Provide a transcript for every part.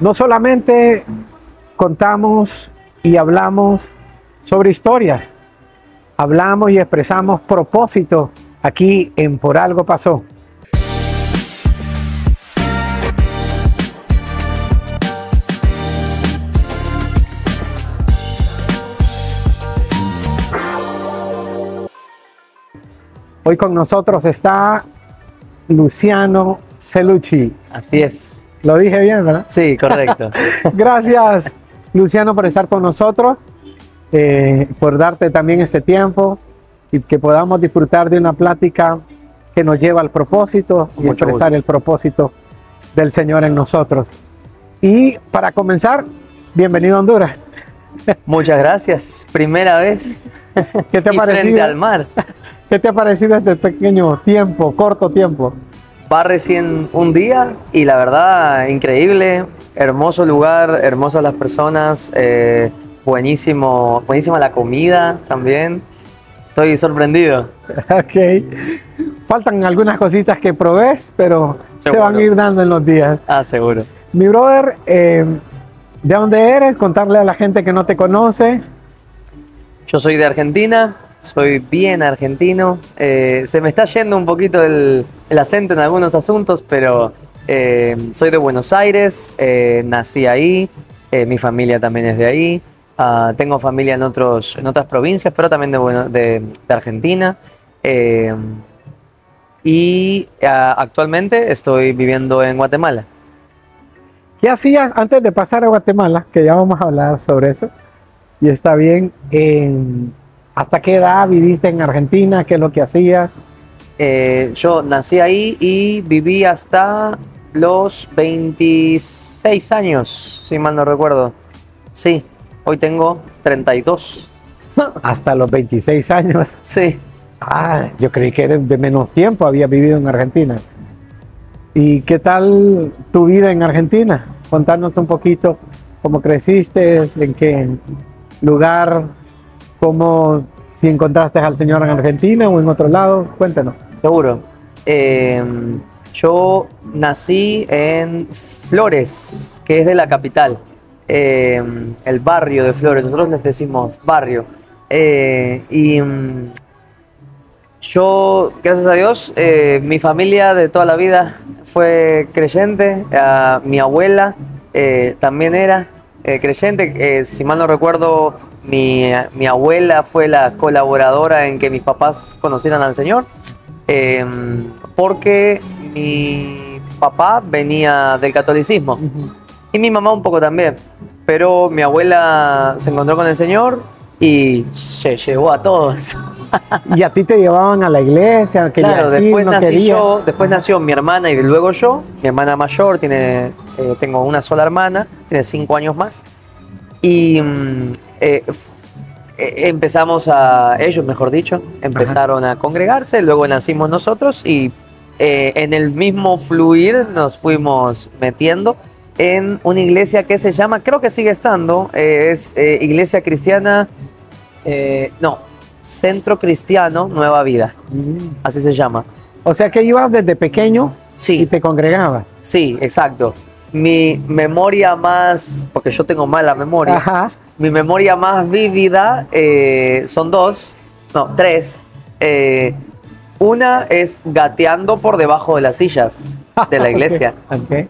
No solamente contamos y hablamos sobre historias, hablamos y expresamos propósitos aquí en Por Algo Pasó. Hoy con nosotros está Luciano Cellucci. Así es. Lo dije bien, ¿verdad? Sí, correcto. Gracias, Luciano, por estar con nosotros, por darte también este tiempo y que podamos disfrutar de una plática que nos lleva al propósito y Mucho expresar gusto. el propósito del Señor en nosotros. Y para comenzar, bienvenido a Honduras. Muchas gracias. Primera vez. ¿Qué te ha Y parecido? frente al mar. ¿Qué te ha parecido este pequeño tiempo, corto tiempo? Va recién un día y la verdad, increíble. Hermoso lugar, hermosas las personas, buenísima la comida también. Estoy sorprendido. Ok. Faltan algunas cositas que probés, pero se Seguro. van a ir dando en los días. Ah, seguro. Mi brother, ¿de dónde eres? Contarle a la gente que no te conoce. Yo soy de Argentina, soy bien argentino. Se me está yendo un poquito el acento en algunos asuntos, pero soy de Buenos Aires, nací ahí, mi familia también es de ahí. Tengo familia en otras provincias, pero también de Argentina. Actualmente estoy viviendo en Guatemala. ¿Qué hacías antes de pasar a Guatemala? Que ya vamos a hablar sobre eso. Y está bien. ¿Hasta qué edad viviste en Argentina? ¿Qué es lo que hacías? Yo nací ahí y viví hasta los 26 años, si mal no recuerdo. Sí, hoy tengo 32. Hasta los 26 años. Sí. Ah, yo creí que eres de menos tiempo había vivido en Argentina. ¿Y qué tal tu vida en Argentina? Contarnos un poquito cómo creciste, en qué lugar, cómo, si encontraste al Señor en Argentina o en otro lado. Cuéntanos. Seguro. Yo nací en Flores, que es de la capital, el barrio de Flores, nosotros les decimos barrio. Yo, gracias a Dios, mi familia de toda la vida fue creyente, mi abuela también era creyente, si mal no recuerdo, mi abuela fue la colaboradora en que mis papás conocieran al Señor. Porque mi papá venía del catolicismo y mi mamá un poco también, pero mi abuela se encontró con el Señor y se llevó a todos. ¿Y a ti te llevaban a la iglesia? Claro, después no nací querías? yo, después nació mi hermana y luego yo. Mi hermana mayor tengo una sola hermana, tiene 5 años más y ellos mejor dicho, empezaron a congregarse, luego nacimos nosotros y en el mismo fluir nos fuimos metiendo en una iglesia que se llama, creo que sigue estando, es Iglesia Cristiana, Centro Cristiano Nueva Vida, así se llama. O sea que ibas desde pequeño Sí. y te congregabas. Sí, exacto. Mi memoria más, porque yo tengo mala memoria, Ajá. mi memoria más vívida son tres. Una es gateando por debajo de las sillas de la iglesia. Ok.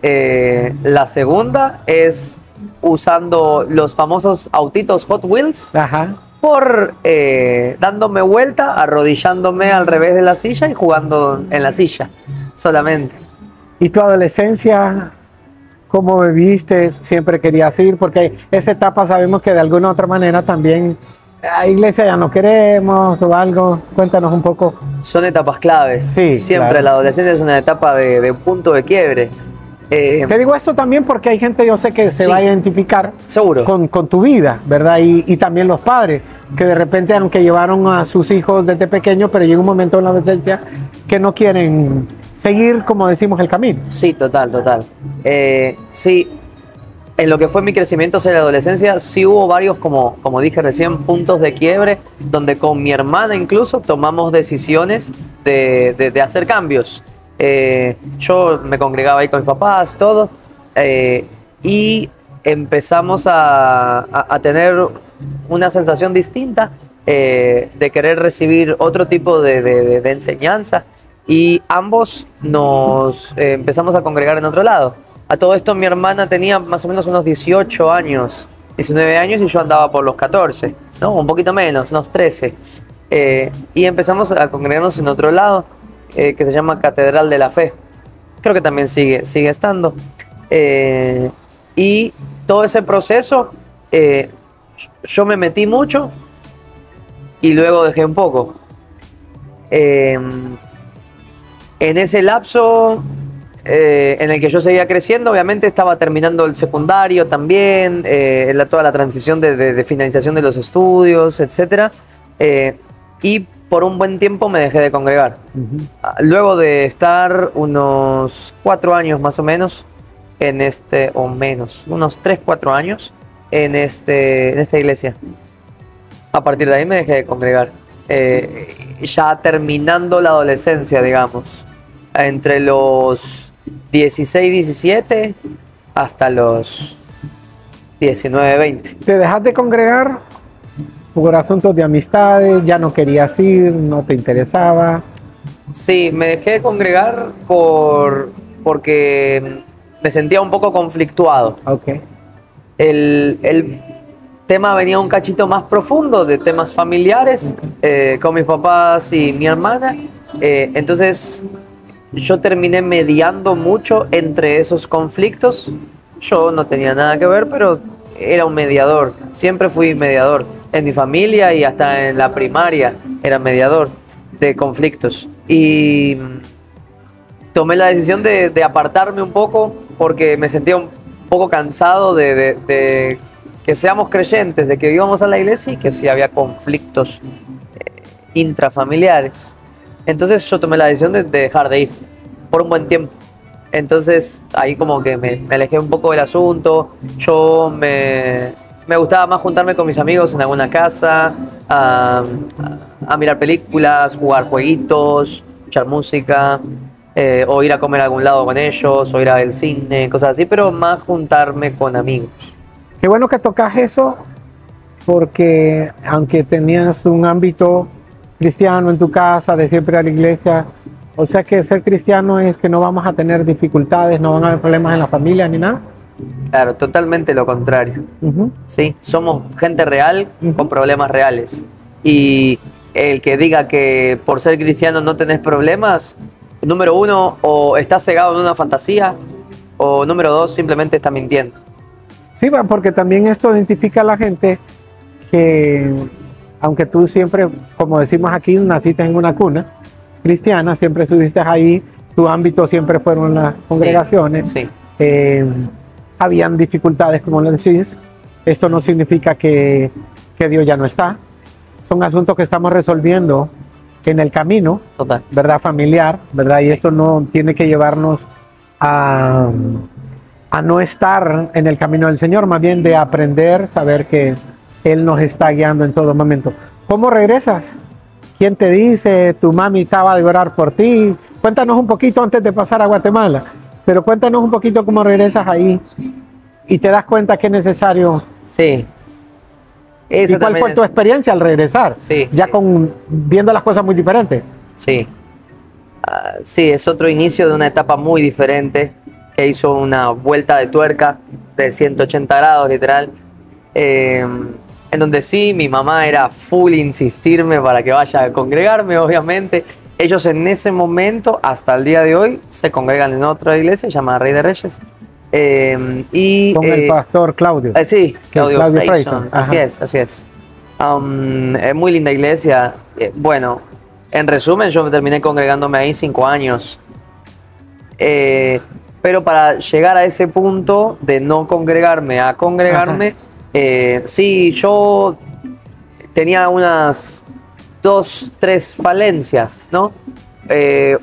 La segunda es usando los famosos autitos Hot Wheels Ajá. dándome vuelta, arrodillándome al revés de la silla y jugando en la silla solamente. ¿Y tu adolescencia, cómo viviste? ¿Siempre querías ir? Porque esa etapa sabemos que de alguna u otra manera también a iglesia ya no queremos o algo. Cuéntanos un poco. Son etapas claves. Sí, Siempre claro. la adolescencia es una etapa de punto de quiebre. Te digo esto también porque hay gente, yo sé que se Sí. va a identificar Seguro. con tu vida, ¿verdad? Y también los padres, que de repente, aunque llevaron a sus hijos desde pequeños, pero llega un momento en la adolescencia que no quieren seguir, como decimos, el camino. Sí, total. Sí, en lo que fue mi crecimiento hacia la adolescencia, sí hubo varios, como dije recién, puntos de quiebre, donde con mi hermana incluso tomamos decisiones de hacer cambios. Yo me congregaba ahí con mis papás, todo. y empezamos a tener una sensación distinta de querer recibir otro tipo de enseñanza, y ambos nos empezamos a congregar en otro lado. A todo esto mi hermana tenía más o menos unos 18 años, 19 años, y yo andaba por los 14, ¿no? Un poquito menos, unos 13. Y empezamos a congregarnos en otro lado, que se llama Catedral de la Fe. Creo que también sigue estando. Y todo ese proceso, yo me metí mucho y luego dejé un poco. En ese lapso en el que yo seguía creciendo, obviamente estaba terminando el secundario también, toda la transición de finalización de los estudios, etc. Y por un buen tiempo me dejé de congregar. Luego de estar unos 4 años más o menos, o menos, unos 3, 4 años en esta iglesia. A partir de ahí me dejé de congregar. Ya terminando la adolescencia, digamos, entre los 16, 17 hasta los 19, 20. ¿Te dejas de congregar por asuntos de amistades? ¿Ya no querías ir? ¿No te interesaba? Sí, me dejé de congregar porque me sentía un poco conflictuado. Ok. El tema venía un cachito más profundo, de temas familiares, con mis papás y mi hermana. Entonces yo terminé mediando mucho entre esos conflictos. Yo no tenía nada que ver, pero era un mediador. Siempre fui mediador. En mi familia y hasta en la primaria era mediador de conflictos. Y tomé la decisión de apartarme un poco porque me sentía un poco cansado de que seamos creyentes, de que íbamos a la iglesia y que sí había conflictos intrafamiliares. Entonces yo tomé la decisión de dejar de ir por un buen tiempo. Entonces ahí como que me alejé un poco del asunto. Yo me gustaba más juntarme con mis amigos en alguna casa, a mirar películas, jugar jueguitos, escuchar música, o ir a comer a algún lado con ellos, o ir al cine, cosas así, pero más juntarme con amigos. Qué bueno que tocas eso, porque aunque tenías un ámbito cristiano en tu casa, de siempre a la iglesia, o sea que ser cristiano es que no vamos a tener dificultades, no van a haber problemas en la familia ni nada. Claro, totalmente lo contrario. Sí, somos gente real con problemas reales. Y el que diga que por ser cristiano no tenés problemas, número uno, o está cegado en una fantasía, o número dos, simplemente está mintiendo. Sí, porque también esto identifica a la gente que, aunque tú siempre, como decimos aquí, naciste en una cuna cristiana, siempre estuviste ahí, tu ámbito siempre fueron las congregaciones. Sí. Habían dificultades, como lo decís. Esto no significa que Dios ya no está. Son asuntos que estamos resolviendo en el camino, Total. ¿verdad? Familiar, ¿verdad? Y esto no tiene que llevarnos a no estar en el camino del Señor, más bien de aprender, saber que Él nos está guiando en todo momento. ¿Cómo regresas? ¿Quién te dice? Tu mami acaba de orar por ti. Cuéntanos un poquito antes de pasar a Guatemala, pero cuéntanos un poquito cómo regresas ahí y te das cuenta que es necesario. Sí. ¿Y cuál fue tu experiencia al regresar? Sí, ya viendo las cosas muy diferentes. Sí. Sí, es otro inicio de una etapa muy diferente, que hizo una vuelta de tuerca de 180 grados, literal. En donde sí, mi mamá era full insistirme para que vaya a congregarme, obviamente. Ellos en ese momento, hasta el día de hoy, se congregan en otra iglesia llamada Rey de Reyes. Con el pastor Claudio. Sí, Claudio Freyson. Freyson. Así es. Es muy linda iglesia. Bueno, en resumen, yo terminé congregándome ahí 5 años. Pero para llegar a ese punto de no congregarme a congregarme, sí, yo tenía unas 2, 3 falencias, ¿no?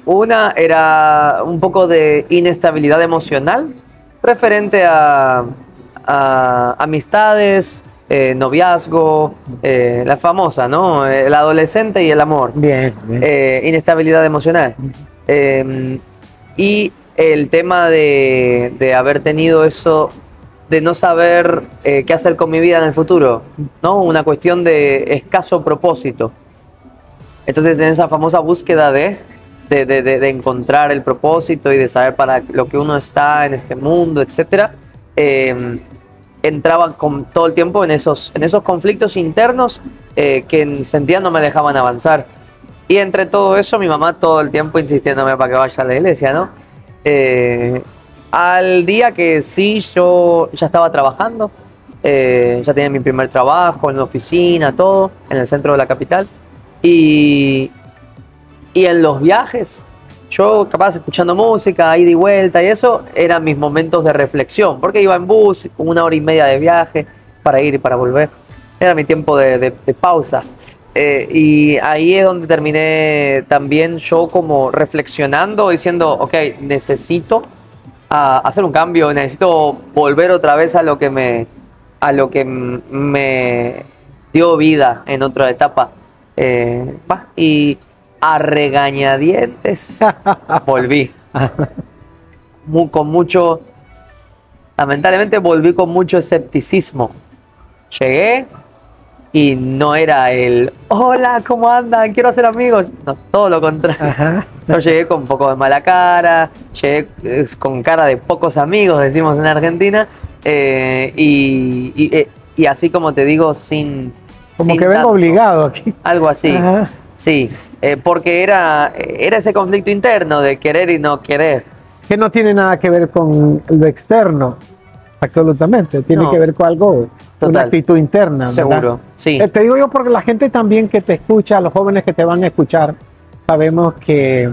Una era un poco de inestabilidad emocional referente a amistades, noviazgo, la famosa, ¿no? El adolescente y el amor. Bien. Inestabilidad emocional. Y el tema de haber tenido eso de no saber qué hacer con mi vida en el futuro, ¿no? Una cuestión de escaso propósito. Entonces, en esa famosa búsqueda de encontrar el propósito y de saber para lo que uno está en este mundo, etcétera, entraba todo el tiempo en esos conflictos internos que sentía no me dejaban avanzar. Y entre todo eso, mi mamá todo el tiempo insistiéndome para que vaya a la iglesia, ¿no? Al día que sí, yo ya estaba trabajando, ya tenía mi primer trabajo en la oficina, todo, en el centro de la capital. Y en los viajes, yo capaz escuchando música, ida y vuelta y eso, eran mis momentos de reflexión, porque iba en bus, con 1 hora y media de viaje, para ir y para volver. Era mi tiempo de pausa. Y ahí es donde terminé también yo como reflexionando, diciendo, ok, necesito hacer un cambio, necesito volver otra vez a lo que me dio vida en otra etapa. Y a regañadientes volví. Con mucho, lamentablemente volví con mucho escepticismo. Llegué y no era el hola, ¿cómo andan? Quiero hacer amigos. No, todo lo contrario. Ajá. Yo llegué con un poco de mala cara, llegué con cara de pocos amigos, decimos en Argentina, y así como te digo, Como sin que vengo tanto. obligado aquí. Algo así, Ajá. sí, porque era ese conflicto interno de querer y no querer. Que no tiene nada que ver con lo externo, absolutamente. Tiene No. que ver con algo, Total. una actitud interna. ¿verdad? Seguro, sí. Te digo yo porque la gente también que te escucha, los jóvenes que te van a escuchar, sabemos que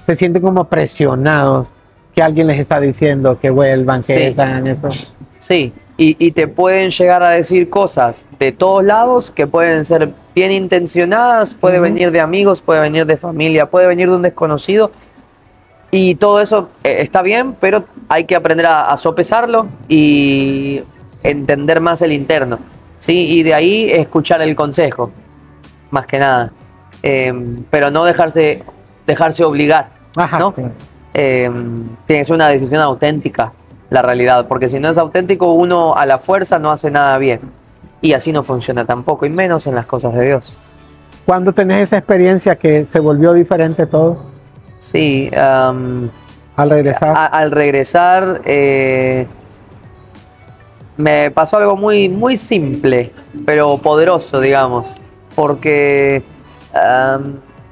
se sienten como presionados, que alguien les está diciendo que vuelvan, que Sí. hagan eso. Sí, y te pueden llegar a decir cosas de todos lados que pueden ser bien intencionadas, puede Ujú. venir de amigos, puede venir de familia, puede venir de un desconocido, y todo eso está bien, pero hay que aprender a sopesarlo y entender más el interno, ¿sí? Y de ahí escuchar el consejo, más que nada. Pero no dejarse obligar, Ajá, ¿no? claro. Tiene que ser una decisión auténtica, la realidad, porque si no es auténtico, uno a la fuerza no hace nada bien. Y así no funciona tampoco, y menos en las cosas de Dios. Cuando tenés esa experiencia que se volvió diferente todo Sí, al regresar. al regresar me pasó algo muy, muy simple, pero poderoso, digamos, porque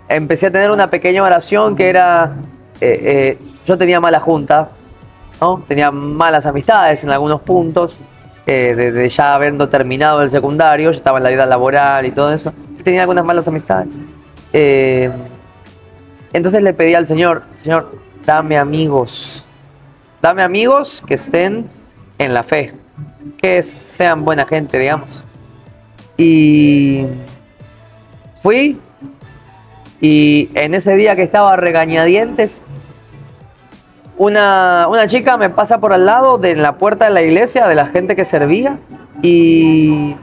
empecé a tener una pequeña oración que era, yo tenía mala junta, ¿no? Tenía malas amistades en algunos puntos, de ya habiendo terminado el secundario, ya estaba en la vida laboral y todo eso, y tenía algunas malas amistades. Entonces le pedí al Señor, Señor, dame amigos que estén en la fe, que sean buena gente, digamos. Y fui, y en ese día que estaba a regañadientes, una chica me pasa por al lado de la puerta de la iglesia, de la gente que servía, y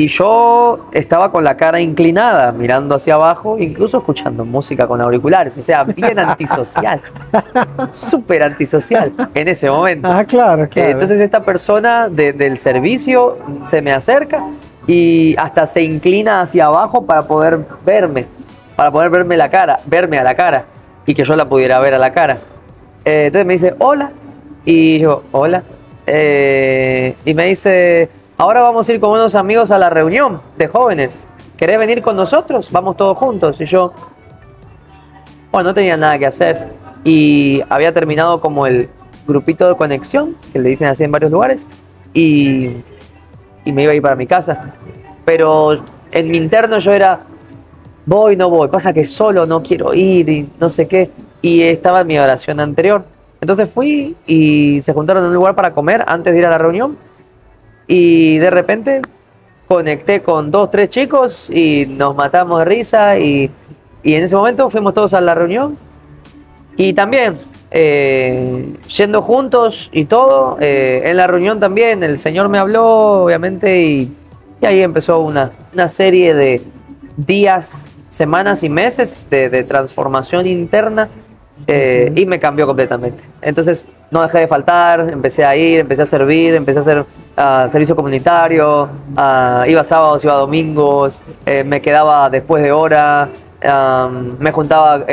yo estaba con la cara inclinada, mirando hacia abajo, incluso escuchando música con auriculares, o sea, bien antisocial, súper antisocial en ese momento. Ah, claro, claro. Entonces esta persona del servicio se me acerca y hasta se inclina hacia abajo para poder verme verme a la cara y que yo la pudiera ver a la cara. Entonces me dice, hola, y yo, hola, y me dice, ahora vamos a ir con unos amigos a la reunión de jóvenes, ¿querés venir con nosotros? Vamos todos juntos. Y yo, bueno, no tenía nada que hacer y había terminado como el grupito de conexión, que le dicen así en varios lugares, y me iba a ir para mi casa. Pero en mi interno yo era, voy, no voy, pasa que solo no quiero ir y no sé qué. Y estaba en mi oración anterior. Entonces fui y se juntaron en un lugar para comer antes de ir a la reunión. Y de repente conecté con 2, 3 chicos y nos matamos de risa. Y en ese momento fuimos todos a la reunión. Y también, yendo juntos y todo, en la reunión también el Señor me habló, obviamente, y ahí empezó una serie de días, semanas y meses de transformación interna y me cambió completamente. Entonces no dejé de faltar, empecé a ir, empecé a servir, empecé a hacer servicio comunitario, iba sábados, iba domingos, me quedaba después de hora, me juntaba,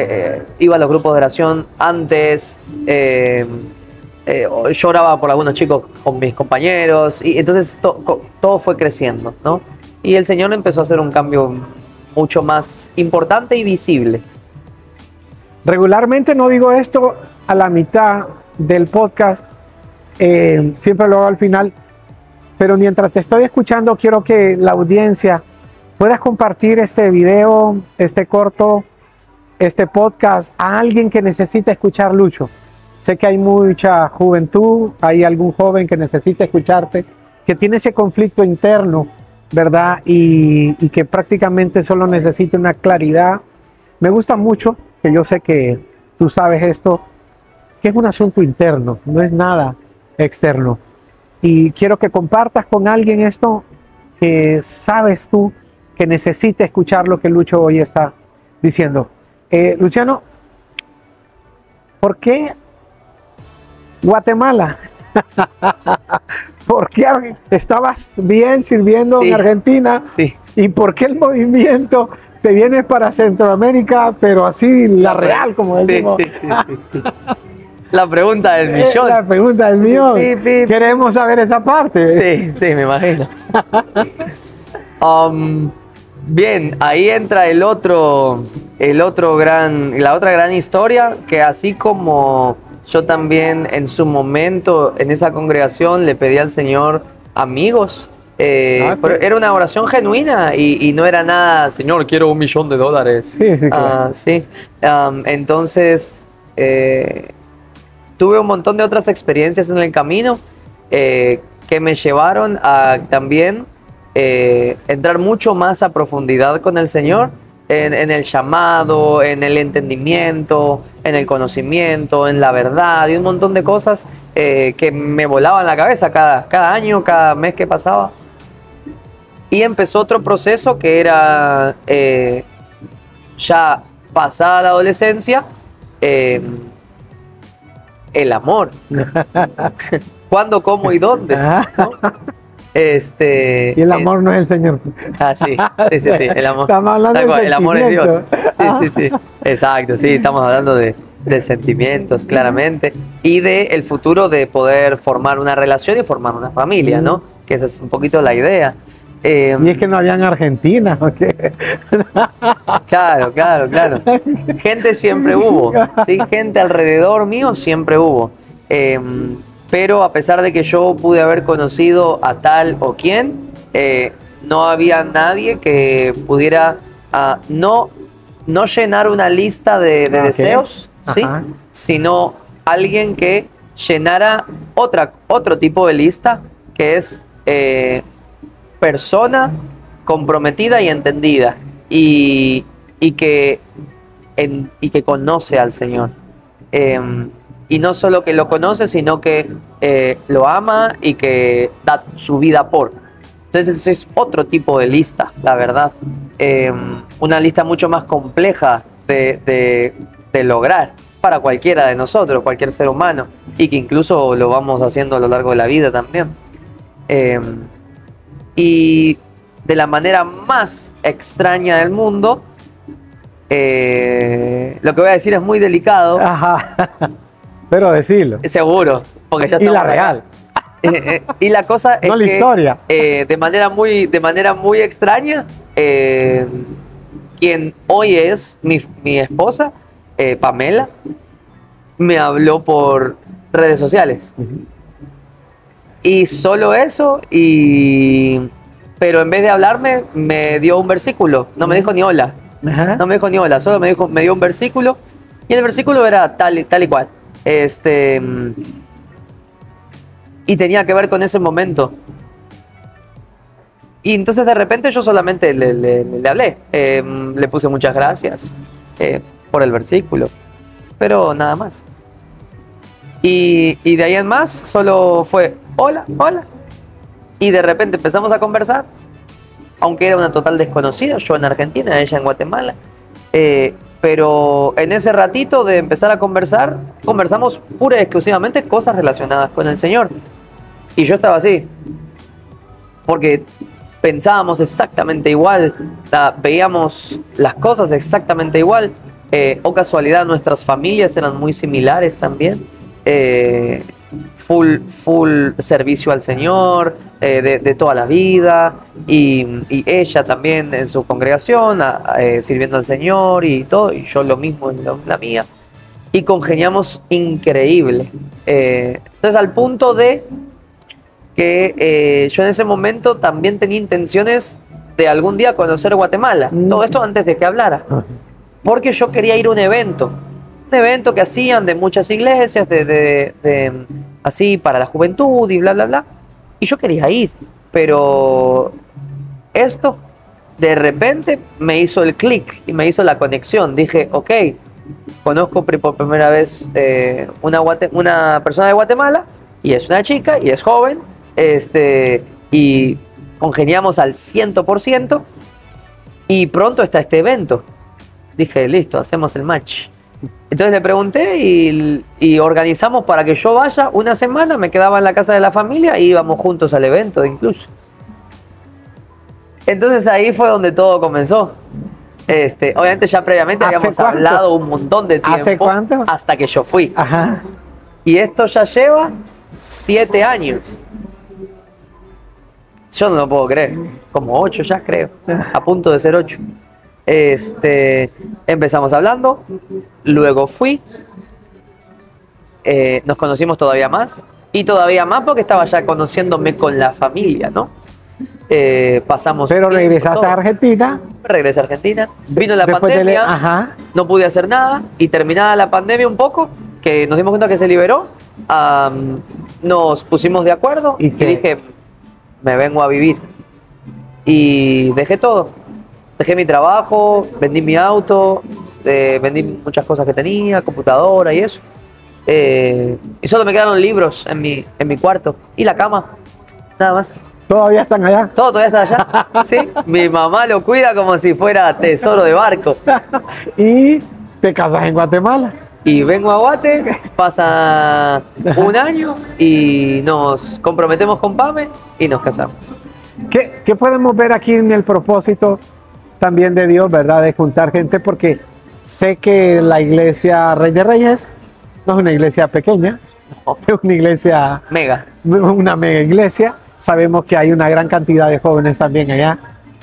iba a los grupos de oración antes, lloraba por algunos chicos con mis compañeros, y entonces todo fue creciendo, ¿no? Y el Señor empezó a hacer un cambio mucho más importante y visible. Regularmente no digo esto a la mitad del podcast, siempre lo hago al final, pero mientras te estoy escuchando quiero que la audiencia puedas compartir este video, este corto, este podcast a alguien que necesita escuchar Lucho. Sé que hay mucha juventud, hay algún joven que necesita escucharte, que tiene ese conflicto interno, ¿verdad? Y que prácticamente solo necesita una claridad. Me gusta mucho, que yo sé que tú sabes esto, que es un asunto interno, no es nada externo. Y quiero que compartas con alguien esto que sabes tú que necesita escuchar lo que Lucho hoy está diciendo. Luciano, ¿por qué Guatemala? ¿Por qué estabas bien sirviendo en Argentina? Sí. ¿Y por qué el movimiento te viene para Centroamérica, pero así la real, como decimos? Sí. La pregunta del millón. La pregunta del millón. Queremos saber esa parte. Sí, me imagino. Bien, ahí entra la otra gran historia, que así como yo también en su momento en esa congregación le pedí al Señor amigos, pero era una oración genuina y no era nada, Señor, quiero $1 millón. Sí, claro. Entonces tuve un montón de otras experiencias en el camino que me llevaron a también entrar mucho más a profundidad con el Señor, en el llamado, en el entendimiento, en el conocimiento, en la verdad y un montón de cosas que me volaban la cabeza cada año, cada mes que pasaba. Y empezó otro proceso que era ya pasada la adolescencia, el amor. ¿Cuándo, cómo y dónde? ¿No? Y el amor no es el Señor. Sí, el amor. Estamos hablando de el amor es Dios. Sí. Exacto, sí, estamos hablando de sentimientos, claramente, y de el futuro de poder formar una relación y formar una familia, ¿no? Que esa es un poquito la idea. Y es que no había en Argentina, ¿o qué? Claro. Gente siempre hubo, ¿sí? Gente alrededor mío siempre hubo. Pero a pesar de que yo pude haber conocido a tal o quien, no había nadie que pudiera no llenar una lista de deseos, ¿sí? Sino alguien que llenara otro tipo de lista, que es persona comprometida y entendida, y que conoce al Señor. Y no solo que lo conoce, sino que lo ama y que da su vida por. Entonces ese es otro tipo de lista, la verdad. Una lista mucho más compleja de lograr para cualquiera de nosotros, cualquier ser humano, y que incluso lo vamos haciendo a lo largo de la vida también. Y de la manera más extraña del mundo, lo que voy a decir es muy delicado. Pero decirlo. Seguro, porque ya y la real. Y la cosa es no la que historia. De manera muy extraña, quien hoy es mi esposa, Pamela, me habló por redes sociales. Y solo eso, pero en vez de hablarme, me dio un versículo. No me dijo ni hola. No me dijo ni hola, solo me dio un versículo. Y el versículo era tal y cual. Y tenía que ver con ese momento. Y entonces de repente yo solamente le hablé. Le puse muchas gracias por el versículo. Pero nada más. Y de ahí en más solo fue hola. Y de repente empezamos a conversar. Aunque era una total desconocida, yo en Argentina, ella en Guatemala. Pero en ese ratito de empezar a conversar, conversamos pura y exclusivamente cosas relacionadas con el Señor. Y yo estaba así, porque pensábamos exactamente igual, veíamos las cosas exactamente igual. O casualidad, nuestras familias eran muy similares también. Full servicio al Señor, de toda la vida, y ella también en su congregación, sirviendo al Señor y todo, y yo lo mismo en la mía, y congeniamos increíble. Entonces, al punto de que yo en ese momento también tenía intenciones de algún día conocer Guatemala, todo esto antes de que hablara, porque yo quería ir a un evento que hacían de muchas iglesias, así para la juventud y bla, bla, bla. Y yo quería ir, pero esto de repente me hizo el clic y me hizo la conexión. Dije, ok, conozco por primera vez una persona de Guatemala, y es una chica, y es joven, y congeniamos al 100%, y pronto está este evento. Dije, listo, hacemos el match. Entonces le pregunté y organizamos para que yo vaya una semana, me quedaba en la casa de la familia y íbamos juntos al evento incluso. Entonces ahí fue donde todo comenzó. Obviamente ya previamente habíamos hablado un montón de tiempo. ¿Hace cuánto? Hasta que yo fui. Ajá. Y esto ya lleva 7 años. Yo no lo puedo creer. Como 8 ya creo. A punto de ser 8. Empezamos hablando, luego fui, nos conocimos todavía más, y todavía más porque estaba ya conociéndome con la familia, ¿no? Pasamos. Pero regresaste a Argentina. Regresé a Argentina, vino la Después pandemia, ajá. no pude hacer nada, y terminada la pandemia un poco, que nos dimos cuenta que se liberó, nos pusimos de acuerdo y dije, me vengo a vivir. Y dejé todo. Dejé mi trabajo, vendí mi auto, vendí muchas cosas que tenía, computadora y eso. Y solo me quedaron libros en mi cuarto y la cama, nada más. ¿Todavía están allá? Todo todavía está allá, sí. Mi mamá lo cuida como si fuera tesoro de barco. Y te casas en Guatemala. Y vengo a Guate, pasa un año y nos comprometemos con Pame y nos casamos. ¿Qué podemos ver aquí en el propósito también de Dios, verdad? De juntar gente, porque sé que la iglesia Rey de Reyes no es una iglesia pequeña, es una iglesia una mega iglesia. Sabemos que hay una gran cantidad de jóvenes también allá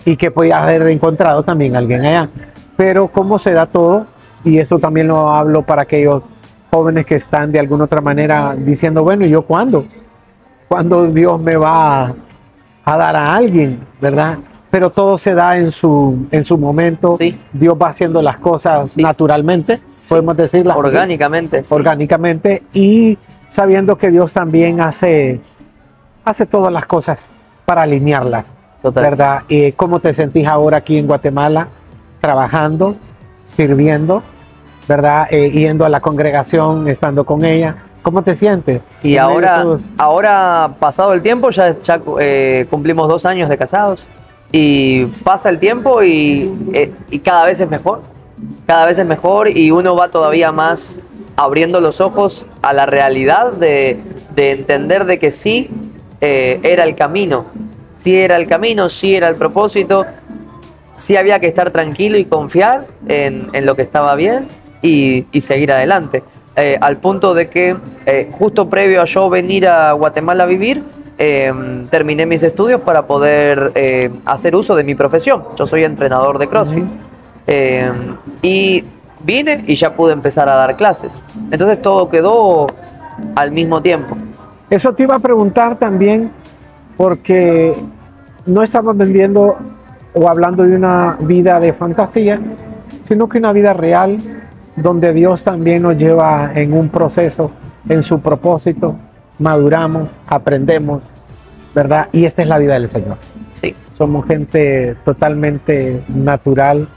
y que puede haber encontrado también alguien allá. Pero cómo se da todo, y eso también lo hablo para aquellos jóvenes que están de alguna otra manera diciendo, bueno, ¿y yo cuándo? ¿Cuándo Dios me va a dar a alguien, verdad? Pero todo se da en su momento. Sí. Dios va haciendo las cosas naturalmente, podemos decirlas. Orgánicamente. Sí. Orgánicamente, y sabiendo que Dios también hace todas las cosas para alinearlas. Total. ¿Verdad? ¿Cómo te sentís ahora aquí en Guatemala, trabajando, sirviendo, verdad? Yendo a la congregación, estando con ella. ¿Cómo te sientes? Y ahora, pasado el tiempo, ya cumplimos 2 años de casados. Y pasa el tiempo y cada vez es mejor. Cada vez es mejor, y uno va todavía más abriendo los ojos a la realidad de entender de que sí era el camino. Sí era el camino, sí era el propósito. Sí había que estar tranquilo y confiar en lo que estaba bien y seguir adelante. Al punto de que justo previo a yo venir a Guatemala a vivir, terminé mis estudios para poder hacer uso de mi profesión. Yo soy entrenador de CrossFit. Y vine y ya pude empezar a dar clases. Entonces todo quedó al mismo tiempo. Eso te iba a preguntar también, porque no estamos vendiendo o hablando de una vida de fantasía, sino que una vida real, donde Dios también nos lleva en un proceso, en su propósito, maduramos, aprendemos, ¿verdad? Y esta es la vida del Señor. Sí. Somos gente totalmente natural,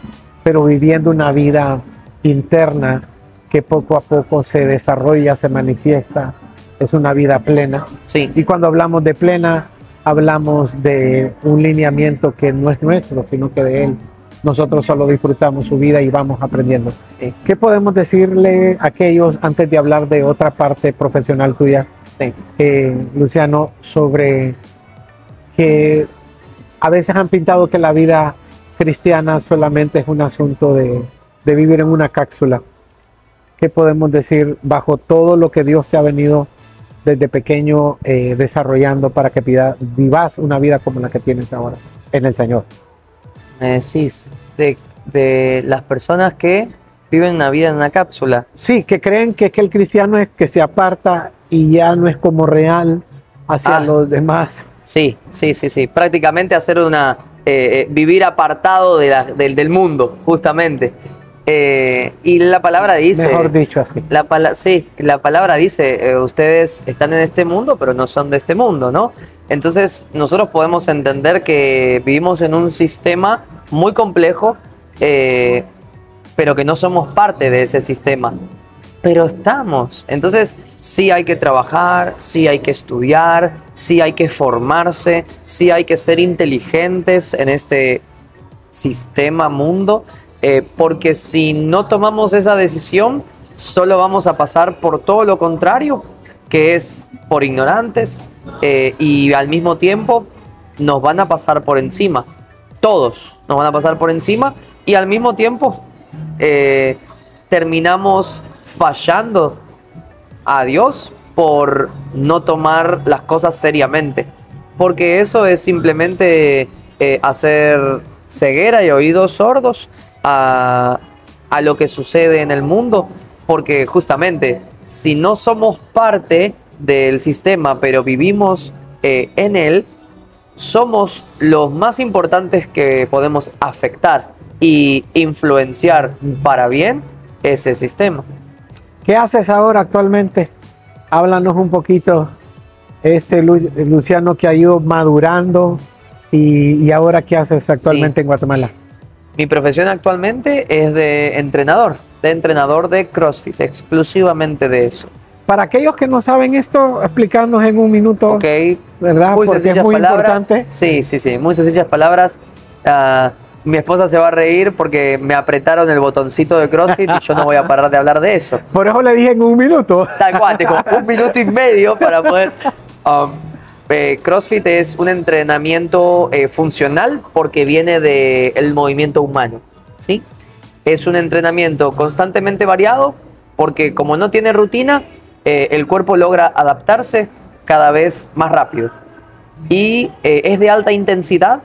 pero viviendo una vida interna que poco a poco se desarrolla, se manifiesta. Es una vida plena. Sí. Y cuando hablamos de plena, hablamos de un lineamiento que no es nuestro, sino que de Él. nosotros solo disfrutamos su vida y vamos aprendiendo. Sí, ¿Qué podemos decirle a aquellos, antes de hablar de otra parte profesional tuya, sí. Luciano, sobre que a veces han pintado que la vida cristiana solamente es un asunto de vivir en una cápsula? ¿Qué podemos decir bajo todo lo que Dios te ha venido desde pequeño desarrollando para que vivas una vida como la que tienes ahora en el Señor? Me decís de las personas que viven una vida en una cápsula. Sí, que creen que el cristiano es que se aparta y ya no es como real hacia los demás. Sí. Prácticamente hacer vivir apartado del mundo, justamente. Y la palabra dice... Mejor dicho así. La palabra dice, ustedes están en este mundo, pero no son de este mundo, ¿no? Entonces, nosotros podemos entender que vivimos en un sistema muy complejo, pero que no somos parte de ese sistema. Pero estamos. Entonces, sí hay que trabajar, sí hay que estudiar, sí hay que formarse, sí hay que ser inteligentes en este sistema mundo, porque si no tomamos esa decisión, solo vamos a pasar por todo lo contrario, que es por ignorantes, y al mismo tiempo nos van a pasar por encima. Todos nos van a pasar por encima y al mismo tiempo terminamos fallando a Dios por no tomar las cosas seriamente, porque eso es simplemente hacer ceguera y oídos sordos a lo que sucede en el mundo, porque justamente si no somos parte del sistema pero vivimos en él, somos los más importantes que podemos afectar y influenciar para bien ese sistema. ¿Qué haces ahora actualmente? Háblanos un poquito, Luciano, que ha ido madurando y ahora qué haces actualmente en Guatemala. Mi profesión actualmente es de entrenador de CrossFit, exclusivamente de eso. Para aquellos que no saben esto, explicarnos en un minuto, ¿verdad? Muy porque es muy importante. Sí, muy sencillas palabras. Mi esposa se va a reír porque me apretaron el botoncito de CrossFit y yo no voy a parar de hablar de eso. Por eso le dije en un minuto. Tal cual, tengo 1 minuto y medio para poder... CrossFit es un entrenamiento funcional porque viene del movimiento humano, ¿sí? Es un entrenamiento constantemente variado porque como no tiene rutina, el cuerpo logra adaptarse cada vez más rápido. Y es de alta intensidad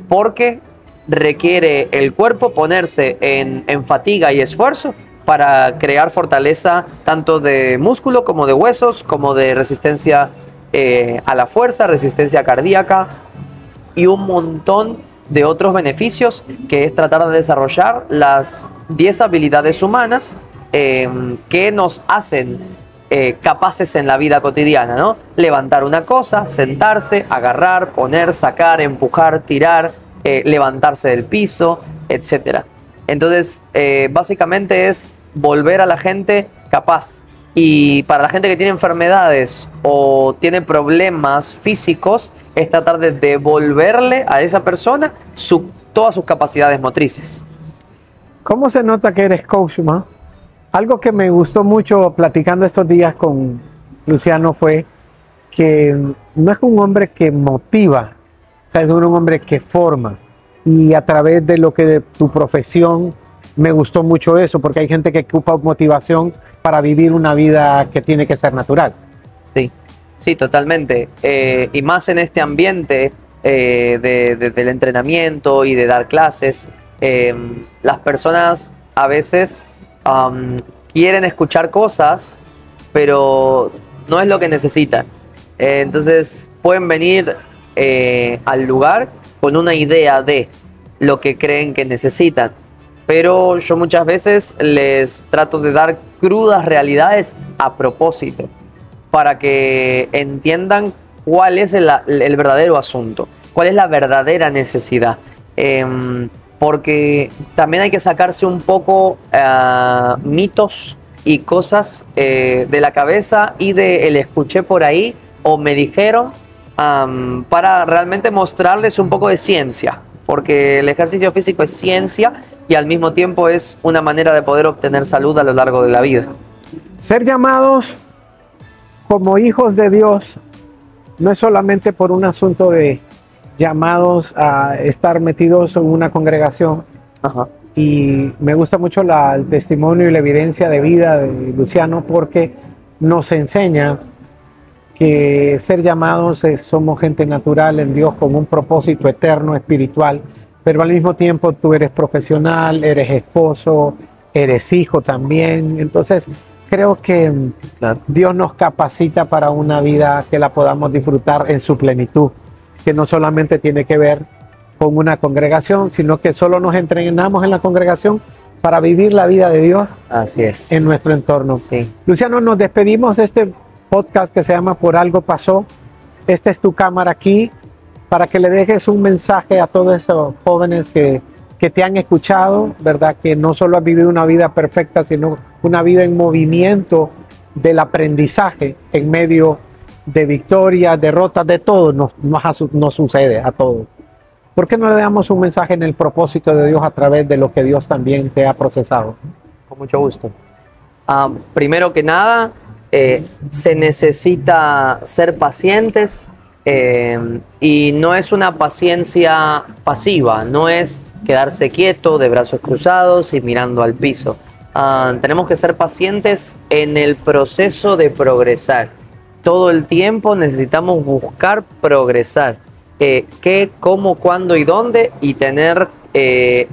porque requiere el cuerpo ponerse en fatiga y esfuerzo para crear fortaleza tanto de músculo como de huesos, como de resistencia a la fuerza, resistencia cardíaca y un montón de otros beneficios, que es tratar de desarrollar las 10 habilidades humanas que nos hacen capaces en la vida cotidiana, ¿no? Levantar una cosa, sentarse, agarrar, poner, sacar, empujar, tirar, levantarse del piso, etc. Entonces, básicamente es volver a la gente capaz. Y para la gente que tiene enfermedades o tiene problemas físicos, es tratar de devolverle a esa persona todas sus capacidades motrices. ¿Cómo se nota que eres coach, ma? Algo que me gustó mucho platicando estos días con Luciano fue que no es un hombre que motiva, o sea, es un hombre que forma. Y a través de de tu profesión me gustó mucho eso, porque hay gente que ocupa motivación para vivir una vida que tiene que ser natural. Sí, totalmente. Y más en este ambiente del entrenamiento y de dar clases, las personas a veces quieren escuchar cosas, pero no es lo que necesitan. Entonces pueden venir al lugar con una idea de lo que creen que necesitan, pero yo muchas veces les trato de dar crudas realidades a propósito, para que entiendan cuál es el verdadero asunto, cuál es la verdadera necesidad. Porque también hay que sacarse un poco mitos y cosas de la cabeza y de el escuché por ahí o me dijeron, para realmente mostrarles un poco de ciencia. porque el ejercicio físico es ciencia y al mismo tiempo es una manera de poder obtener salud a lo largo de la vida. Ser llamados como hijos de Dios no es solamente por un asunto de llamados a estar metidos en una congregación. Ajá. Y me gusta mucho el testimonio y la evidencia de vida de Luciano, porque nos enseña que ser llamados somos gente natural en Dios con un propósito eterno, espiritual, pero al mismo tiempo tú eres profesional, eres esposo, eres hijo también. Entonces creo que Claro. Dios nos capacita para una vida que la podamos disfrutar en su plenitud, que no solamente tiene que ver con una congregación, sino que solo nos entrenamos en la congregación para vivir la vida de Dios Así es. en nuestro entorno. Sí. Luciano, nos despedimos de este podcast que se llama Por Algo Pasó. Esta es tu cámara aquí para que le dejes un mensaje a todos esos jóvenes que te han escuchado, ¿verdad? Que no solo has vivido una vida perfecta, sino una vida en movimiento del aprendizaje en medio de victorias, derrotas, de todo nos sucede a todos. ¿Por qué no le damos un mensaje en el propósito de Dios a través de lo que Dios también te ha procesado? Con mucho gusto. Primero que nada, se necesita ser pacientes y no es una paciencia pasiva, no es quedarse quieto de brazos cruzados y mirando al piso. Tenemos que ser pacientes en el proceso de progresar. Todo el tiempo necesitamos buscar progresar. Qué, cómo, cuándo y dónde, y tener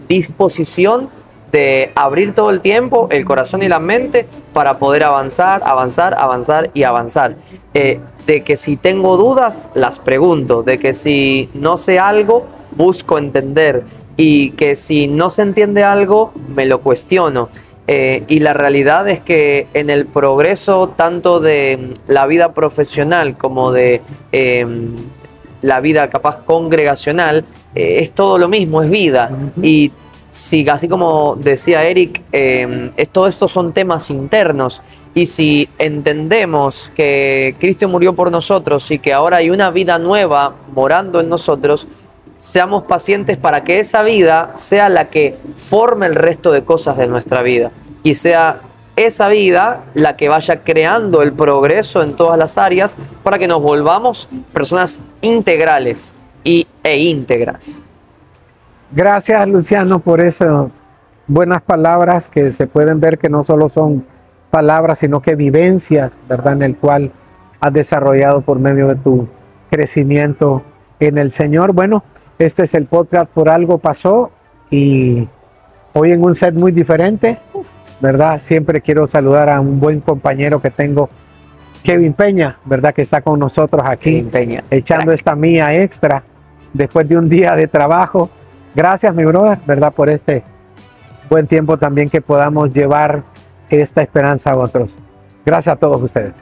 disposición de abrir todo el tiempo el corazón y la mente para poder avanzar, avanzar, avanzar y avanzar. De que si tengo dudas, las pregunto. De que si no sé algo, busco entender. Y que si no se entiende algo, me lo cuestiono. Y la realidad es que en el progreso tanto de la vida profesional como de la vida capaz congregacional, es todo lo mismo, es vida. Y si, así como decía Eric, todo esto son temas internos. Y si entendemos que Cristo murió por nosotros y que ahora hay una vida nueva morando en nosotros, seamos pacientes para que esa vida sea la que forme el resto de cosas de nuestra vida. Y sea esa vida la que vaya creando el progreso en todas las áreas para que nos volvamos personas integrales e íntegras. Gracias, Luciano, por esas buenas palabras que se pueden ver que no solo son palabras, sino que vivencias, ¿verdad?, en el cual has desarrollado por medio de tu crecimiento en el Señor. Bueno, este es el podcast Por Algo Pasó, y hoy en un set muy diferente, ¿verdad? Siempre quiero saludar a un buen compañero que tengo, Kevin Peña, ¿verdad?, que está con nosotros aquí, Peña, echando esta mía extra después de un día de trabajo. Gracias, mi brother, ¿verdad?, por este buen tiempo también que podamos llevar esta esperanza a otros. Gracias a todos ustedes.